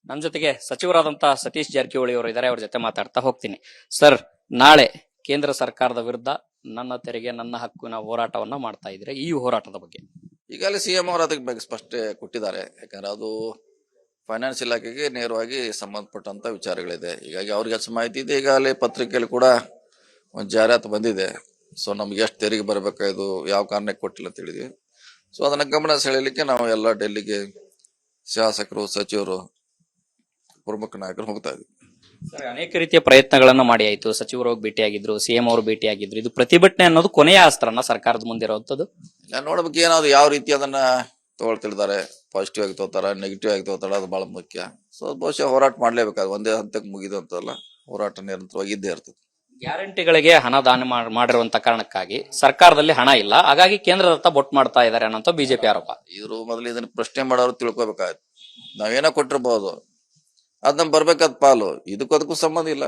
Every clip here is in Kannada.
ನಮ್ಮ ಜೊತೆಗೆ ಸಚಿವರಾದಂತ ಸತೀಶ್ ಜಾರಕಿಹೊಳಿ ಅವರು ಇದ್ದಾರೆ. ಅವ್ರ ಜೊತೆ ಮಾತಾಡ್ತಾ ಹೋಗ್ತೀನಿ. ಸರ್, ನಾಳೆ ಕೇಂದ್ರ ಸರ್ಕಾರದ ವಿರುದ್ಧ ನನ್ನ ತೆರಿಗೆ ನನ್ನ ಹಕ್ಕಿನ ಹೋರಾಟವನ್ನ ಮಾಡ್ತಾ ಇದ್ರೆ, ಈ ಹೋರಾಟದ ಬಗ್ಗೆ ಈಗಾಗಲೇ ಸಿಎಂ ಅವರು ಅದಕ್ಕೆ ಬಗ್ಗೆ ಸ್ಪಷ್ಟ ಕೊಟ್ಟಿದ್ದಾರೆ. ಯಾಕಂದ್ರೆ ಅದು ಫೈನಾನ್ಸ್ ಇಲಾಖೆಗೆ ನೇರವಾಗಿ ಸಂಬಂಧಪಟ್ಟಂತ ವಿಚಾರಗಳಿದೆ. ಹೀಗಾಗಿ ಅವ್ರಿಗೆ ಹೆಚ್ಚು ಮಾಹಿತಿ ಇದೆ. ಈಗಾಗಲೇ ಪತ್ರಿಕೆಯಲ್ಲಿ ಕೂಡ ಒಂದು ಜಾಹೀರಾತು ಬಂದಿದೆ. ಸೊ ನಮ್ಗೆ ಎಷ್ಟು ತೆರಿಗೆ ಬರಬೇಕಾಯ್ದು, ಯಾವ ಕಾರಣಕ್ಕೆ ಕೊಟ್ಟಿಲ್ಲ ಅಂತ ಹೇಳಿದ್ವಿ. ಸೊ ಅದನ್ನ ಗಮನ ಸೆಳೆಯಲಿಕ್ಕೆ ನಾವು ಎಲ್ಲ ಡೆಲ್ಲಿಗೆ ಶಾಸಕರು, ಸಚಿವರು, ಪ್ರಮುಖ ನಾಯಕರು ಹೋಗ್ತಾ ಇದ್ವಿ. ಅನೇಕ ರೀತಿಯ ಪ್ರಯತ್ನಗಳನ್ನ ಮಾಡಿ ಆಯ್ತು. ಸಚಿವರು ಹೋಗಿ ಭೇಟಿಯಾಗಿದ್ರು, ಸಿಎಂ ಅವರು ಭೇಟಿಯಾಗಿದ್ರು. ಇದು ಪ್ರತಿಭಟನೆ ಅನ್ನೋದು ಕೊನೆಯ ಅಸ್ತ್ರನ ಸರ್ಕಾರದ ಮುಂದೆ ಇರುವಂತದ್ದು. ನೋಡ್ಬೇಕು ಏನಾದ್ರು ಯಾವ ರೀತಿ ಅದನ್ನ ತಗೊಳ್ತಿದ್ದಾರೆ. ಪಾಸಿಟಿವ್ ಆಗಿ ತಗೋತಾರ, ನೆಗೆಟಿವ್ ಆಗಿ ತಗೋತಾರ, ಅದು ಬಹಳ ಮುಖ್ಯ. ಸೊ ಬಹುಶಃ ಹೋರಾಟ ಮಾಡ್ಲೇಬೇಕಾದ್ರೆ ಒಂದೇ ಹಂತಕ್ಕೆ ಮುಗಿದು ಅಂತಲ್ಲ, ಹೋರಾಟ ನಿರಂತರವಾಗಿ ಇದ್ದೇ ಇರ್ತದೆ. ಗ್ಯಾರಂಟಿಗಳಿಗೆ ಹಣ ದಾನ ಮಾಡಿರುವಂತ ಕಾರಣಕ್ಕಾಗಿ ಸರ್ಕಾರದಲ್ಲಿ ಹಣ ಇಲ್ಲ, ಹಾಗಾಗಿ ಕೇಂದ್ರದತ್ತ ಬೊಟ್ಟು ಮಾಡ್ತಾ ಇದ್ದಾರೆ ಅನ್ನೋ ಬಿಜೆಪಿ ಆರೋಪ. ಇವರು ಮೊದಲು ಇದನ್ನ ಪ್ರಶ್ನೆ ಮಾಡೋರು ತಿಳ್ಕೊಬೇಕಾಯ್ತು. ನಾವೇನೋ ಕೊಟ್ಟಿರ್ಬಹುದು, ಅದ್ ನಮ್ಗೆ ಬರ್ಬೇಕಾದ ಪಾಲು. ಇದಕ್ಕೂ ಸಂಬಂಧ ಇಲ್ಲ.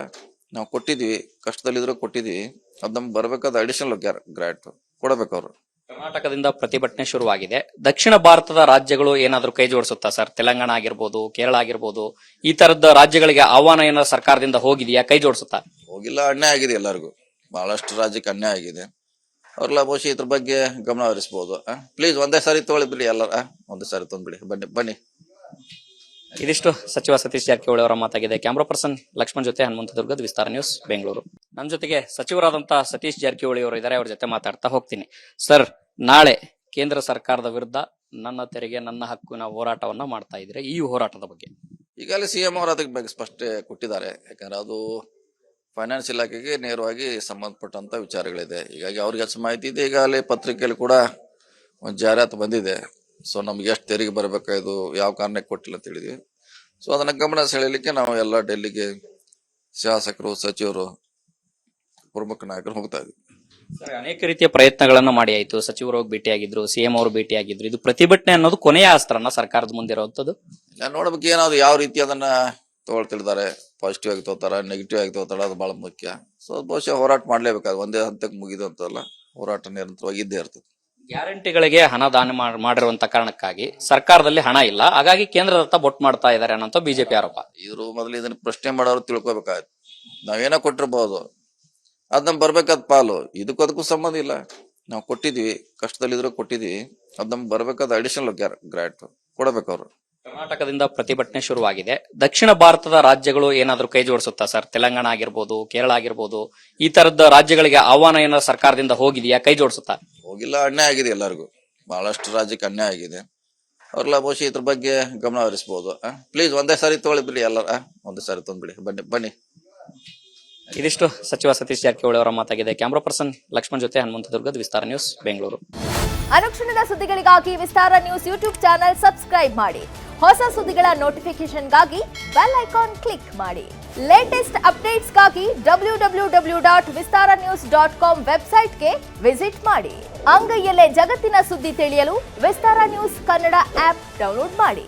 ನಾವು ಕೊಟ್ಟಿದ್ವಿ, ಕಷ್ಟದಲ್ಲಿದ್ರು ಕೊಟ್ಟಿದ್ವಿ. ಅದ್ ನಮ್ಗೆ ಬರ್ಬೇಕಾದ ಅಡಿಷನಲ್ ಗ್ರಾಂಟ್ ಕೊಡಬೇಕು ಅವರು. ಕರ್ನಾಟಕದಿಂದ ಪ್ರತಿಭಟನೆ ಶುರುವಾಗಿದೆ. ದಕ್ಷಿಣ ಭಾರತದ ರಾಜ್ಯಗಳು ಏನಾದ್ರೂ ಕೈ ಜೋಡಿಸುತ್ತಾ ಸರ್? ತೆಲಂಗಾಣ ಆಗಿರ್ಬೋದು, ಕೇರಳ ಆಗಿರ್ಬೋದು, ಈ ತರದ ರಾಜ್ಯಗಳಿಗೆ ಆಹ್ವಾನ ಏನಾದ್ರು ಸರ್ಕಾರದಿಂದ ಹೋಗಿದೆಯಾ? ಕೈ ಜೋಡಿಸುತ್ತಾ? ಹೋಗಿಲ್ಲ. ಅನ್ಯಾಯ ಆಗಿದೆ ಎಲ್ಲರಿಗೂ. ಬಹಳಷ್ಟು ರಾಜ್ಯಕ್ಕೆ ಅನ್ಯಾಯ ಆಗಿದೆ. ಅವ್ರೆಲ್ಲ ಬಹುಶಃ ಇದ್ರ ಬಗ್ಗೆ ಗಮನ ಹರಿಸಬಹುದು. ಪ್ಲೀಸ್ ಒಂದೇ ಸಾರಿ ತಗೊಳ್ಳಿ ಬಿಡಿ, ಎಲ್ಲರ ಒಂದೇ ಸಾರಿ ತಂದ್ಬಿಡಿ. ಬನ್ನಿ. ಇದಿಷ್ಟು ಸಚಿವ ಸತೀಶ್ ಜಾರಕಿಹೊಳಿ ಅವರ ಮಾತಾಗಿದೆ. ಕ್ಯಾಮ್ರಾ ಪರ್ಸನ್ ಲಕ್ಷ್ಮಣ್ ಜೊತೆ ಹನುಮಂತ ದುರ್ಗದ್, ವಿಸ್ತಾರ ನ್ಯೂಸ್, ಬೆಂಗಳೂರು. ನಮ್ಮ ಜೊತೆಗೆ ಸಚಿವರಾದಂತ ಸತೀಶ್ ಜಾರಕಿಹೊಳಿ ಅವರು ಇದ್ದಾರೆ. ಅವ್ರ ಜೊತೆ ಮಾತಾಡ್ತಾ ಹೋಗ್ತೀನಿ. ಸರ್, ನಾಳೆ ಕೇಂದ್ರ ಸರ್ಕಾರದ ವಿರುದ್ಧ ನನ್ನ ತೆರಿಗೆ ನನ್ನ ಹಕ್ಕಿನ ಹೋರಾಟವನ್ನ ಮಾಡ್ತಾ ಇದ್ರೆ, ಈ ಹೋರಾಟದ ಬಗ್ಗೆ ಈಗಾಗಲೇ ಸಿಎಂ ಅವರು ಅದಕ್ಕೆ ಬಗ್ಗೆ ಸ್ಪಷ್ಟ ಕೊಟ್ಟಿದ್ದಾರೆ. ಯಾಕಂದ್ರೆ ಅದು ಫೈನಾನ್ಸ್ ಇಲಾಖೆಗೆ ನೇರವಾಗಿ ಸಂಬಂಧಪಟ್ಟಂತ ವಿಚಾರಗಳಿದೆ. ಹೀಗಾಗಿ ಅವ್ರಿಗೆ ಹೆಚ್ಚು ಮಾಹಿತಿ ಇದೆ. ಈಗಾಗಲೇ ಪತ್ರಿಕೆಯಲ್ಲಿ ಕೂಡ ಒಂದು ಜಾಹೀರಾತು ಬಂದಿದೆ. ಸೊ ನಮ್ಗೆ ಎಷ್ಟು ತೆರಿಗೆ ಬರಬೇಕಾಯ್ದು, ಯಾವ ಕಾರಣಕ್ಕೆ ಕೊಟ್ಟಿಲ್ಲ ಅಂತ ಹೇಳಿದ್ವಿ. ಸೊ ಅದನ್ನ ಗಮನ ಸೆಳೆಯಲಿಕ್ಕೆ ನಾವು ಎಲ್ಲ ಡೆಲ್ಲಿಗೆ ಶಾಸಕರು, ಸಚಿವರು, ಪ್ರಮುಖ ನಾಯಕರು ಹೋಗ್ತಾ ಇದ್ವಿ. ಅನೇಕ ರೀತಿಯ ಪ್ರಯತ್ನಗಳನ್ನ ಮಾಡಿ ಆಯ್ತು. ಸಚಿವರು ಹೋಗಿ ಭೇಟಿಯಾಗಿದ್ರು, ಸಿಎಂ ಅವರು ಭೇಟಿಯಾಗಿದ್ರು. ಇದು ಪ್ರತಿಭಟನೆ ಅನ್ನೋದು ಕೊನೆಯ ಅಸ್ತ್ರನ ಸರ್ಕಾರದ ಮುಂದೆ ಇರುವಂತದ್ದು. ನೋಡ್ಬೇಕು ಏನಾದ್ರು ಯಾವ ರೀತಿ ಅದನ್ನ ತಗೊಳ್ತಿದ್ದಾರೆ. ಪಾಸಿಟಿವ್ ಆಗಿ ತಗೋತಾರ, ನೆಗೆಟಿವ್ ಆಗಿ ತಗೋತಾರ, ಅದು ಬಹಳ ಮುಖ್ಯ. ಸೊ ಬಹುಶಃ ಹೋರಾಟ ಮಾಡ್ಲೇಬೇಕಾದ್ರೆ ಒಂದೇ ಹಂತಕ್ಕೆ ಮುಗಿದು ಅಂತಲ್ಲ, ಹೋರಾಟ ನಿರಂತರವಾಗಿ ಇದ್ದೇ ಇರ್ತದೆ. ಗ್ಯಾರಂಟಿಗಳಿಗೆ ಹಣ ದಾನ ಮಾಡಿರುವಂತ ಕಾರಣಕ್ಕಾಗಿ ಸರ್ಕಾರದಲ್ಲಿ ಹಣ ಇಲ್ಲ, ಹಾಗಾಗಿ ಕೇಂದ್ರದತ್ತ ಬೊಟ್ಟು ಮಾಡ್ತಾ ಇದ್ದಾರೆ ಅನ್ನೋ ಬಿಜೆಪಿ ಆರೋಪ. ಇವರು ಮೊದಲು ಇದನ್ನ ಪ್ರಶ್ನೆ ಮಾಡೋರು ತಿಳ್ಕೊಬೇಕಾಯ್ತು. ನಾವೇನೋ ಕೊಟ್ಟಿರ್ಬಹುದು, ಅದ್ ನಮ್ಗೆ ಬರ್ಬೇಕಾದ ಪಾಲು. ಇದಕ್ಕೂ ಸಂಬಂಧ ಇಲ್ಲ. ನಾವು ಕೊಟ್ಟಿದ್ವಿ, ಕಷ್ಟದಲ್ಲಿದ್ರು ಕೊಟ್ಟಿದ್ವಿ. ಅದ್ ನಮ್ಗೆ ಬರ್ಬೇಕಾದ ಅಡಿಷನಲ್ ಗ್ರಾಂಟ್ ಕೊಡಬೇಕು ಅವರು. ಕರ್ನಾಟಕದಿಂದ ಪ್ರತಿಭಟನೆ ಶುರುವಾಗಿದೆ. ದಕ್ಷಿಣ ಭಾರತದ ರಾಜ್ಯಗಳು ಏನಾದ್ರೂ ಕೈ ಜೋಡಿಸುತ್ತಾ ಸರ್? ತೆಲಂಗಾಣ ಆಗಿರ್ಬೋದು, ಕೇರಳ ಆಗಿರ್ಬೋದು, ಈ ತರದ ರಾಜ್ಯಗಳಿಗೆ ಆಹ್ವಾನ ಏನಾದ್ರು ಸರ್ಕಾರದಿಂದ ಹೋಗಿದೆಯಾ? ಕೈ ಜೋಡಿಸುತ್ತಾ? ಹೋಗಿಲ್ಲ. ಅನ್ಯಾಯ ಆಗಿದೆ ಎಲ್ಲರಿಗೂ. ಬಹಳಷ್ಟು ರಾಜ್ಯಕ್ಕೆ ಅನ್ಯಾಯ ಆಗಿದೆ. ಅವ್ರೆಲ್ಲ ಬಹುಶಃ ಇದ್ರ ಬಗ್ಗೆ ಗಮನ ಹರಿಸಬಹುದು. ಪ್ಲೀಸ್ ಒಂದೇ ಸಾರಿ ತಗೊಳ್ಳಿ ಬಿಡಿ, ಎಲ್ಲರ ಒಂದೇ ಸಾರಿ ತಂದ್ಬಿಡಿ. ಬನ್ನಿ. ಇದಿಷ್ಟು ಸಚಿವ ಸತೀಶ್ ಜಾರಕಿಹೊಳಿ ಅವರ ಮಾತಾಗಿದೆ. ಕ್ಯಾಮ್ರಾ ಪರ್ಸನ್ ಲಕ್ಷ್ಮಣ್ ಜೊತೆ ಹನುಮಂತ ದುರ್ಗದ್, ವಿಸ್ತಾರ ನ್ಯೂಸ್, ಬೆಂಗಳೂರು. ಅನುಕ್ಷಣದ ಸುದ್ದಿಗಳಿಗಾಗಿ ವಿಸ್ತಾರ ನ್ಯೂಸ್ ಯೂಟ್ಯೂಬ್ ಚಾನೆಲ್ ಸಬ್ಸ್ಕ್ರೈಬ್ ಮಾಡಿ. ಹೊಸ ಸುದ್ದಿಗಳ ನೋಟಿಫಿಕೇಶನ್ಗಾಗಿ ಬೆಲ್ ಐಕಾನ್ ಕ್ಲಿಕ್ ಮಾಡಿ. ಲೇಟೆಸ್ಟ್ ಅಪ್ಡೇಟ್ಸ್ಗಾಗಿ www.vistaranews.com ವೆಬ್ಸೈಟ್ಗೆ ವಿಸಿಟ್ ಮಾಡಿ. ಅಂಗೈಯಲ್ಲೇ ಜಗತ್ತಿನ ಸುದ್ದಿ ತಿಳಿಯಲು ವಿಸ್ತಾರ ನ್ಯೂಸ್ ಕನ್ನಡ ಆಪ್ ಡೌನ್ಲೋಡ್ ಮಾಡಿ.